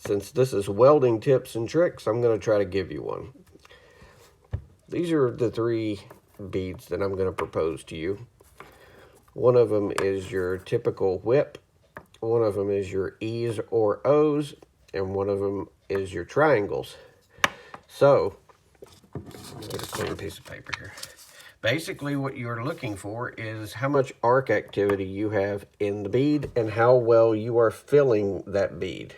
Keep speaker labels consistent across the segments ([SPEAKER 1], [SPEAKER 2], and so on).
[SPEAKER 1] since this is welding tips and tricks, I'm going to try to give you one. These are the 3 beads that I'm going to propose to you. One of them is your typical whip, one of them is your E's or O's, and one of them is your triangles. So, get a clean piece of paper here. Basically, what you're looking for is how much arc activity you have in the bead and how well you are filling that bead.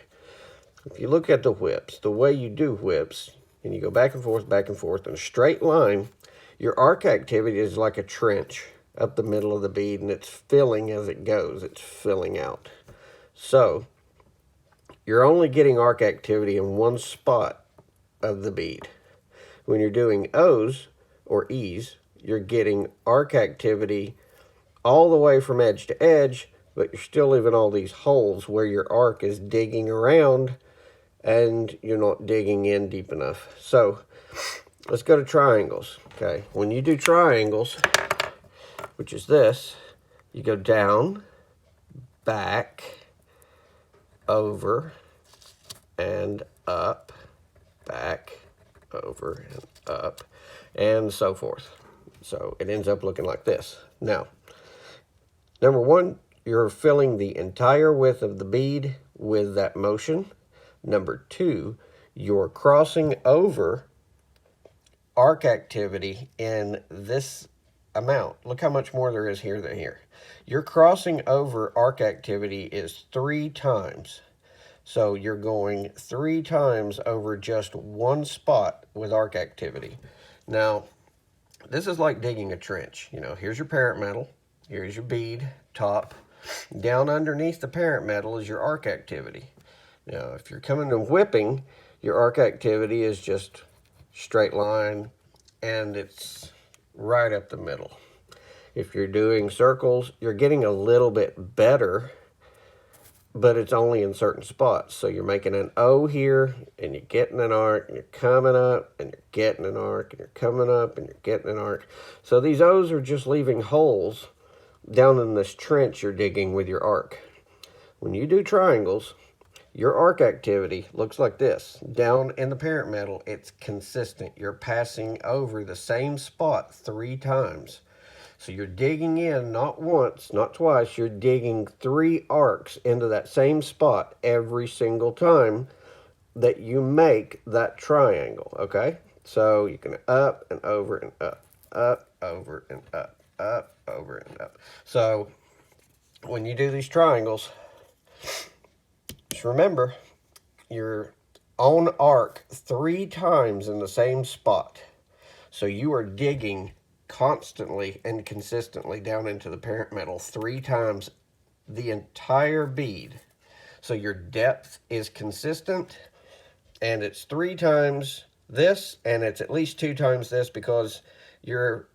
[SPEAKER 1] If you look at the whips, the way you do whips, and you go back and forth in a straight line, your arc activity is like a trench up the middle of the bead, and it's filling as it goes. It's filling out. So, you're only getting arc activity in one spot of the bead. When you're doing O's or E's, you're getting arc activity all the way from edge to edge, but you're still leaving all these holes where your arc is digging around and you're not digging in deep enough. So let's go to triangles. Okay, when you do triangles, which is this, you go down, back, over, and up, back, over, and up, and so forth. So it ends up looking like this. Now, number 1, you're filling the entire width of the bead with that motion. Number 2, you're crossing over arc activity in this amount. Look how much more there is here than here. Your crossing over arc activity is 3 times. So you're going 3 times over just one spot with arc activity. Now, this is like digging a trench. You know, here's your parent metal, here's your bead, top. Down underneath the parent metal is your arc activity. Now, if you're coming and whipping, your arc activity is just straight line, and it's right up the middle. If you're doing circles, you're getting a little bit better, but it's only in certain spots. So you're making an O here, and you're getting an arc, and you're coming up, and you're getting an arc, and you're coming up, and you're getting an arc. So these O's are just leaving holes down in this trench you're digging with your arc. When you do triangles, your arc activity looks like this. Down in the parent metal, it's consistent. You're passing over the same spot 3 times. So you're digging in not once, not twice, you're digging 3 arcs into that same spot every single time that you make that triangle, okay? So you can up and over and up, over and up, over and up. So when you do these triangles, just remember, you're on arc 3 times in the same spot. So you are digging constantly and consistently down into the parent metal 3 times the entire bead. So your depth is consistent, and it's 3 times this, and it's at least 2 times this, because you're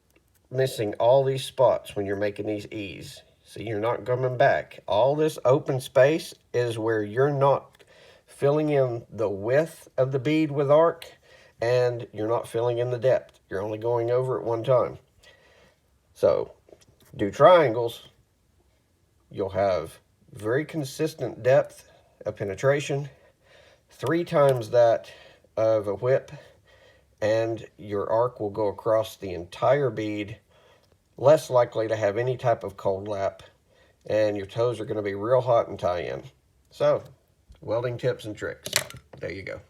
[SPEAKER 1] missing all these spots when you're making these E's. So you're not coming back. All this open space is where you're not filling in the width of the bead with arc, and you're not filling in the depth. You're only going over it one time. So, do triangles, you'll have very consistent depth of penetration, 3 times that of a whip, and your arc will go across the entire bead, less likely to have any type of cold lap, and your toes are going to be real hot and tie in. So, welding tips and tricks. There you go.